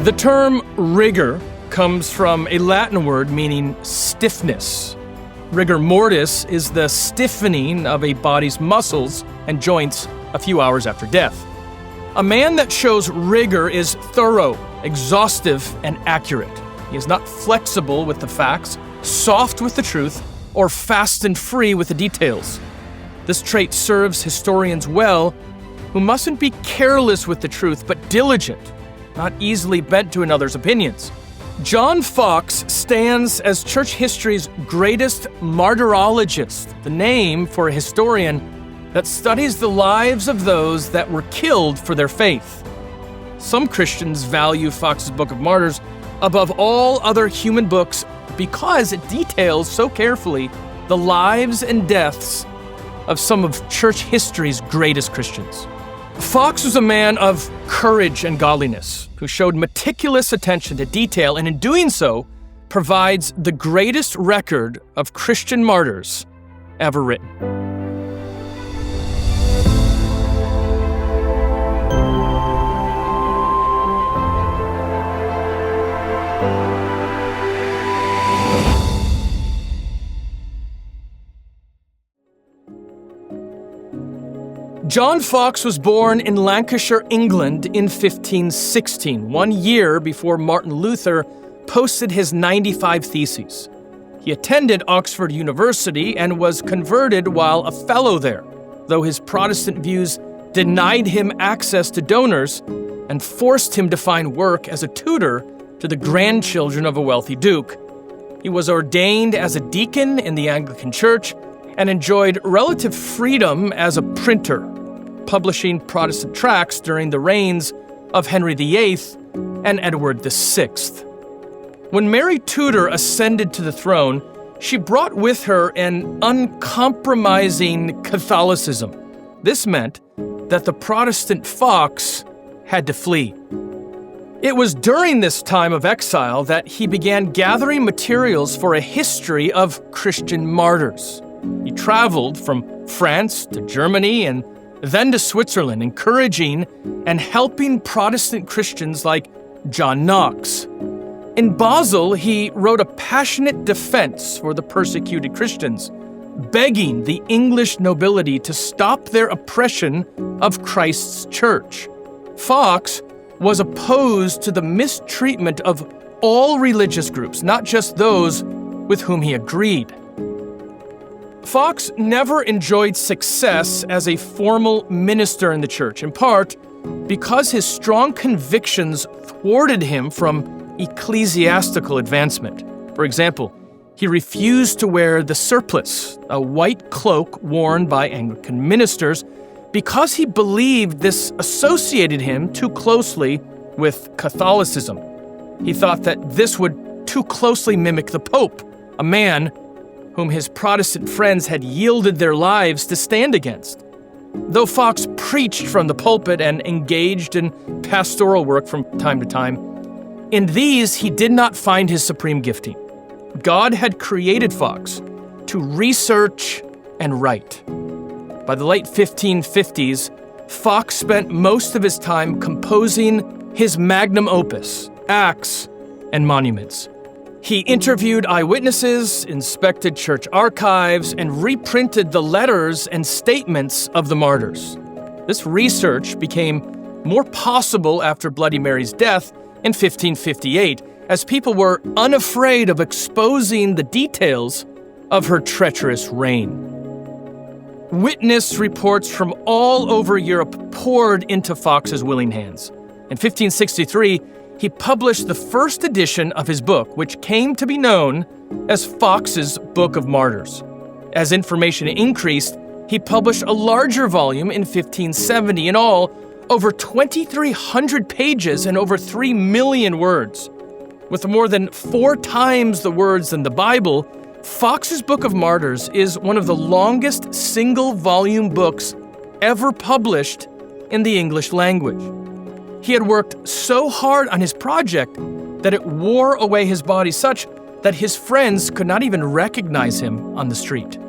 The term rigor comes from a Latin word meaning stiffness. Rigor mortis is the stiffening of a body's muscles and joints a few hours after death. A man that shows rigor is thorough, exhaustive, and accurate. He is not flexible with the facts, soft with the truth, or fast and free with the details. This trait serves historians well, who mustn't be careless with the truth, but diligent, not easily bent to another's opinions. John Foxe stands as church history's greatest martyrologist, the name for a historian that studies the lives of those that were killed for their faith. Some Christians value Foxe's Book of Martyrs above all other human books because it details so carefully the lives and deaths of some of church history's greatest Christians. Foxe was a man of courage and godliness who showed meticulous attention to detail, and in doing so, provides the greatest record of Christian martyrs ever written. John Foxe was born in Lancashire, England in 1516, 1 year before Martin Luther posted his 95 Theses. He attended Oxford University and was converted while a fellow there, though his Protestant views denied him access to donors and forced him to find work as a tutor to the grandchildren of a wealthy duke. He was ordained as a deacon in the Anglican Church and enjoyed relative freedom as a printer, publishing Protestant tracts during the reigns of Henry VIII and Edward VI. When Mary Tudor ascended to the throne, she brought with her an uncompromising Catholicism. This meant that the Protestant Foxe had to flee. It was during this time of exile that he began gathering materials for a history of Christian martyrs. He traveled from France to Germany and then to Switzerland, encouraging and helping Protestant Christians like John Knox. In Basel, he wrote a passionate defense for the persecuted Christians, begging the English nobility to stop their oppression of Christ's church. Foxe was opposed to the mistreatment of all religious groups, not just those with whom he agreed. Foxe never enjoyed success as a formal minister in the church, in part because his strong convictions thwarted him from ecclesiastical advancement. For example, he refused to wear the surplice, a white cloak worn by Anglican ministers, because he believed this associated him too closely with Catholicism. He thought that this would too closely mimic the Pope, a man whom his Protestant friends had yielded their lives to stand against. Though Foxe preached from the pulpit and engaged in pastoral work from time to time, in these he did not find his supreme gifting. God had created Foxe to research and write. By the late 1550s, Foxe spent most of his time composing his magnum opus, Acts and Monuments. He interviewed eyewitnesses, inspected church archives, and reprinted the letters and statements of the martyrs. This research became more possible after Bloody Mary's death in 1558, as people were unafraid of exposing the details of her treacherous reign. Witness reports from all over Europe poured into Foxe's willing hands. In 1563, he published the first edition of his book, which came to be known as Foxe's Book of Martyrs. As information increased, he published a larger volume in 1570. In all, over 2,300 pages and over 3 million words. With more than 4 times the words in the Bible, Foxe's Book of Martyrs is one of the longest single-volume books ever published in the English language. He had worked so hard on his project that it wore away his body such that his friends could not even recognize him on the street.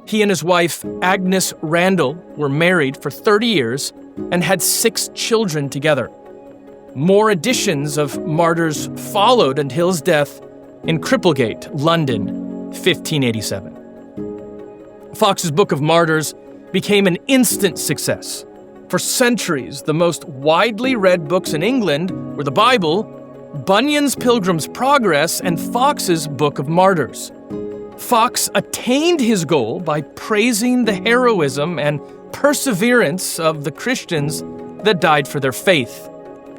He and his wife, Agnes Randall, were married for 30 years and had 6 children together. More editions of Martyrs followed until his death in Cripplegate, London, 1587. Foxe's Book of Martyrs became an instant success. For centuries, the most widely read books in England were the Bible, Bunyan's Pilgrim's Progress, and Foxe's Book of Martyrs. Foxe attained his goal by praising the heroism and perseverance of the Christians that died for their faith.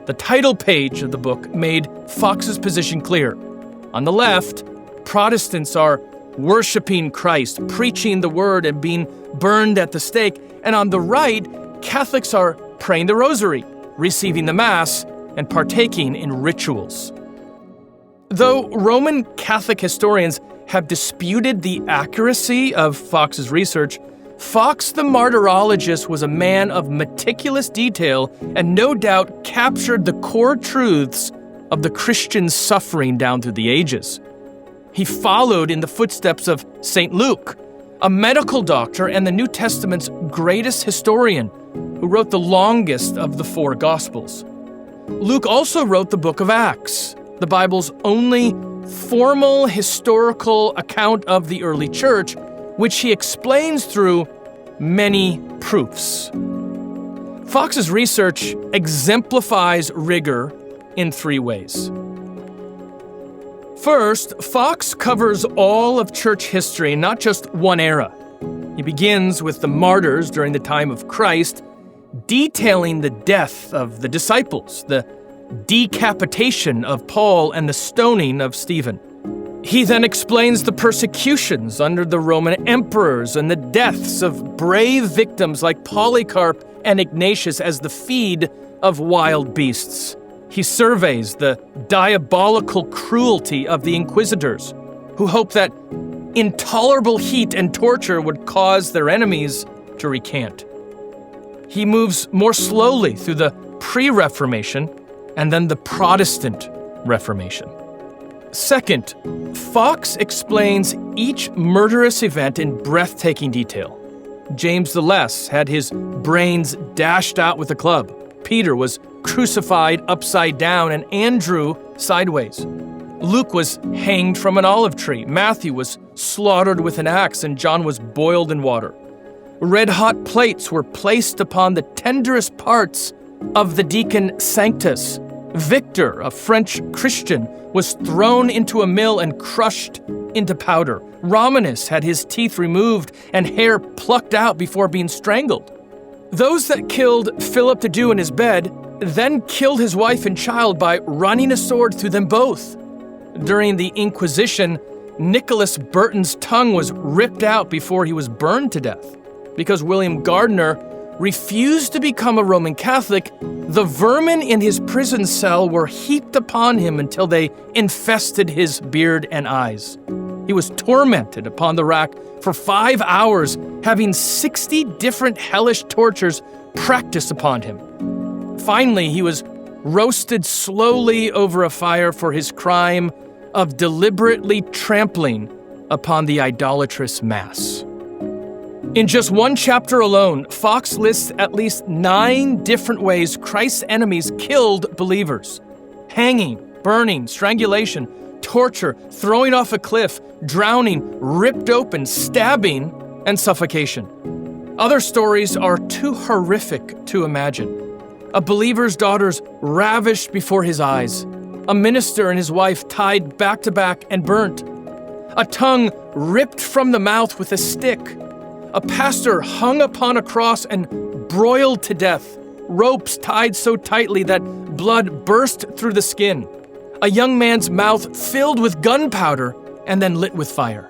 The title page of the book made Foxe's position clear. On the left, Protestants are worshiping Christ, preaching the word, and being burned at the stake. And on the right, Catholics are praying the rosary, receiving the Mass, and partaking in rituals. Though Roman Catholic historians have disputed the accuracy of Foxe's research, Foxe the martyrologist was a man of meticulous detail and no doubt captured the core truths of the Christian suffering down through the ages. He followed in the footsteps of St. Luke, a medical doctor and the New Testament's greatest historian, who wrote the longest of the 4 Gospels. Luke also wrote the book of Acts, the Bible's only formal historical account of the early church, which he explains through many proofs. Foxe's research exemplifies rigor in 3 ways. First, Foxe covers all of church history, not just one era. He begins with the martyrs during the time of Christ, detailing the death of the disciples, the decapitation of Paul, and the stoning of Stephen. He then explains the persecutions under the Roman emperors and the deaths of brave victims like Polycarp and Ignatius as the feed of wild beasts. He surveys the diabolical cruelty of the inquisitors, who hoped that intolerable heat and torture would cause their enemies to recant. He moves more slowly through the pre-Reformation and then the Protestant Reformation. Second, Foxe explains each murderous event in breathtaking detail. James the Less had his brains dashed out with a club. Peter was crucified upside down and Andrew sideways. Luke was hanged from an olive tree. Matthew was slaughtered with an axe, and John was boiled in water. Red-hot plates were placed upon the tenderest parts of the deacon Sanctus. Victor, a French Christian, was thrown into a mill and crushed into powder. Romanus had his teeth removed and hair plucked out before being strangled. Those that killed Philip the Jew in his bed then killed his wife and child by running a sword through them both. During the Inquisition, Nicholas Burton's tongue was ripped out before he was burned to death. Because William Gardiner refused to become a Roman Catholic, the vermin in his prison cell were heaped upon him until they infested his beard and eyes. He was tormented upon the rack for 5 hours, having 60 different hellish tortures practiced upon him. Finally, he was roasted slowly over a fire for his crime of deliberately trampling upon the idolatrous Mass. In just one chapter alone, Foxe lists at least 9 different ways Christ's enemies killed believers: hanging, burning, strangulation, torture, throwing off a cliff, drowning, ripped open, stabbing, and suffocation. Other stories are too horrific to imagine. A believer's daughters ravished before his eyes. A minister and his wife tied back to back and burnt. A tongue ripped from the mouth with a stick. A pastor hung upon a cross and broiled to death. Ropes tied so tightly that blood burst through the skin. A young man's mouth filled with gunpowder and then lit with fire.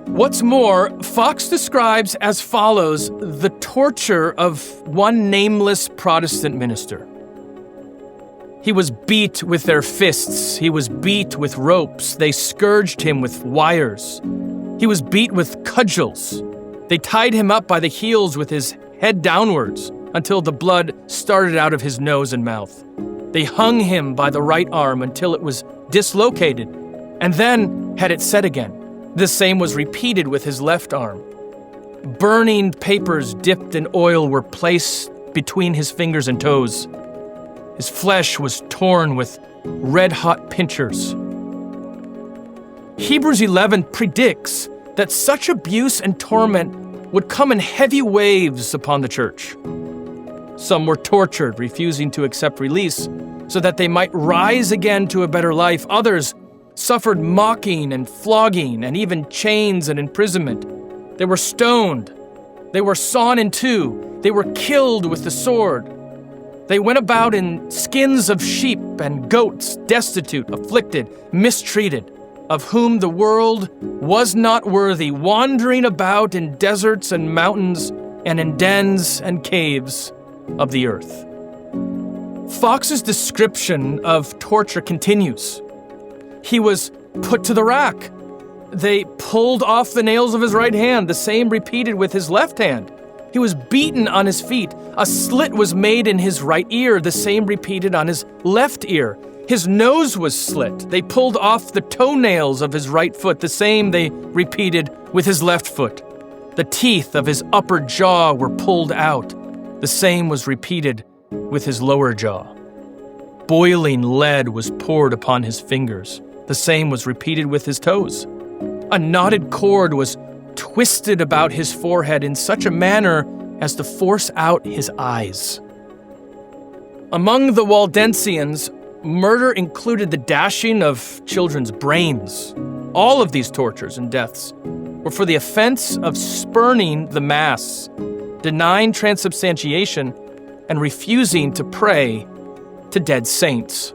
What's more, Foxe describes as follows the torture of one nameless Protestant minister. He was beat with their fists. He was beat with ropes. They scourged him with wires. He was beat with cudgels. They tied him up by the heels with his head downwards until the blood started out of his nose and mouth. They hung him by the right arm until it was dislocated and then had it set again. The same was repeated with his left arm. Burning papers dipped in oil were placed between his fingers and toes. His flesh was torn with red-hot pincers. Hebrews 11 predicts that such abuse and torment would come in heavy waves upon the church. Some were tortured, refusing to accept release, so that they might rise again to a better life. Others suffered mocking and flogging, and even chains and imprisonment. They were stoned. They were sawn in two. They were killed with the sword. They went about in skins of sheep and goats, destitute, afflicted, mistreated, of whom the world was not worthy, wandering about in deserts and mountains and in dens and caves of the earth. Foxe's description of torture continues. He was put to the rack. They pulled off the nails of his right hand, the same repeated with his left hand. He was beaten on his feet. A slit was made in his right ear, the same repeated on his left ear. His nose was slit. They pulled off the toenails of his right foot, the same they repeated with his left foot. The teeth of his upper jaw were pulled out. The same was repeated with his lower jaw. Boiling lead was poured upon his fingers. The same was repeated with his toes. A knotted cord was twisted about his forehead in such a manner as to force out his eyes. Among the Waldensians, murder included the dashing of children's brains. All of these tortures and deaths were for the offense of spurning the Mass, denying transubstantiation, and refusing to pray to dead saints.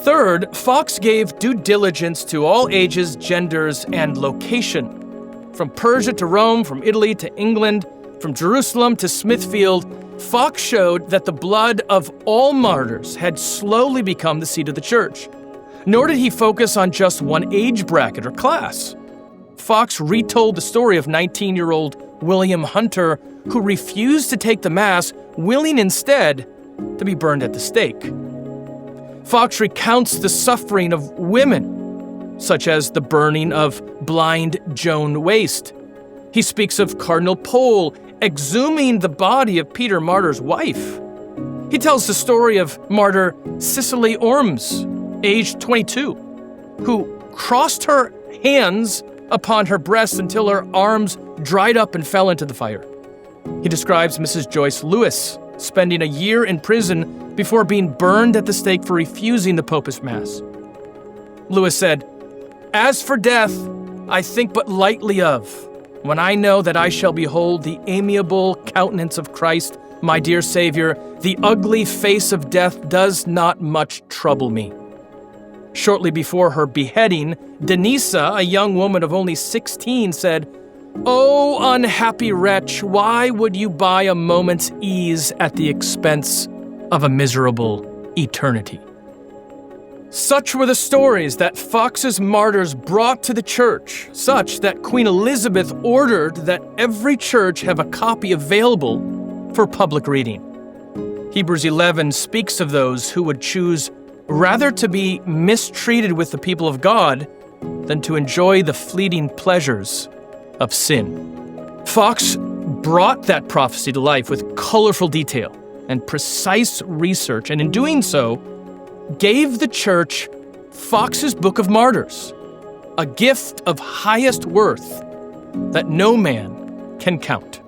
Third, Foxe gave due diligence to all ages, genders, and location. From Persia to Rome, from Italy to England, from Jerusalem to Smithfield, Foxe showed that the blood of all martyrs had slowly become the seed of the church. Nor did he focus on just one age bracket or class. Foxe retold the story of 19-year-old William Hunter, who refused to take the Mass, willing instead to be burned at the stake. Foxe recounts the suffering of women, such as the burning of blind Joan Waste. He speaks of Cardinal Pole exhuming the body of Peter Martyr's wife. He tells the story of martyr Cicely Ormes, aged 22, who crossed her hands upon her breast until her arms dried up and fell into the fire. He describes Mrs. Joyce Lewis spending a year in prison before being burned at the stake for refusing the Popish Mass. Lewis said, "As for death, I think but lightly of, when I know that I shall behold the amiable countenance of Christ, my dear Savior. The ugly face of death does not much trouble me." Shortly before her beheading, Denisa, a young woman of only 16, said, "O unhappy wretch, why would you buy a moment's ease at the expense of a miserable eternity?" Such were the stories that Foxe's martyrs brought to the church, such that Queen Elizabeth ordered that every church have a copy available for public reading. Hebrews 11 speaks of those who would choose rather to be mistreated with the people of God than to enjoy the fleeting pleasures of sin. Foxe brought that prophecy to life with colorful detail and precise research, and in doing so, gave the church Foxe's Book of Martyrs, a gift of highest worth that no man can count.